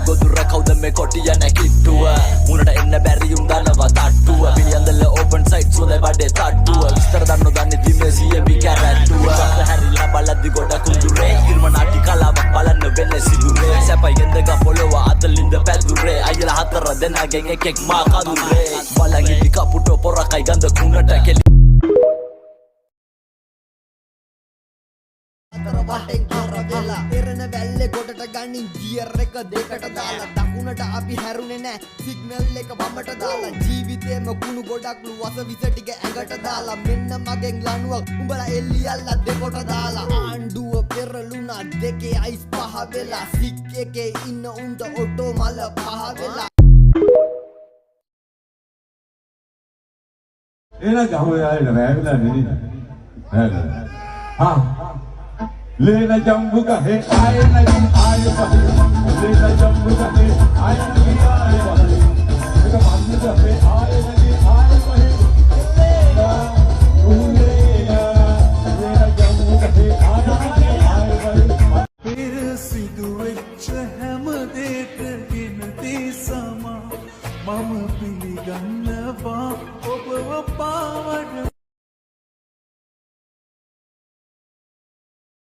ගොදුර කවුද මේ කොටිය නැකිට්ටුව මුණට එන්න බැරි උන් දනවා තට්ටුව පිළියන්දල ඕපන් සයිට්ස් වල බඩේ තට්ටුව විස්තර දන්නෝ දන්නේ දිමේ CMB කැරට්ටුව හැරිලා බලද්දි ගොඩක් කුඳුරේ ඉල්මනාටි කලාවක් බලන්න වෙන්නේ සිදුරේ සැපයෙන් දෙක පොළොව අතලින්ද පැදුරේ අයියලා හතර දෙනාගෙන් එකෙක් මා කඳුරේ බලන් ඉදි කපුටෝ පොරකයි ගඳ කුණට කෙලි වටෙන් කරවෙලා පෙරණ වැල්ලේ ගොඩට ගනින් ගියර් එක දෙකට දාලා දකුණට අපි හැරුනේ නෑ සිග්නල් එක වමට දාලා ජීවිතේම කුණු ගොඩක්ලු වස විස ටික ඇඟට දාලා මෙන්න මගෙන් ලණුවක් උඹලා එල්ලියල්ලා දෙකොට දාලා ආණ්ඩුව පෙරළුණා දෙකේ අයිස් පහ වෙලා සික් එකේ ඉන්න උන්ට ඔටෝ මල පහ වෙලා එන ගහුවේ ආයෙත් රැවිලා නෙනිද හා Lena jambu kahe aaye nahi aaye pahe Lena jambu kahe aaye nahi aaye pahe Eka mandu kahe aaye nahi aaye pahe Lena jambu kahe aaye nahi aaye pahe Pir sidu vechcha hama deka ginati sama Mama piligannawa obawa pawada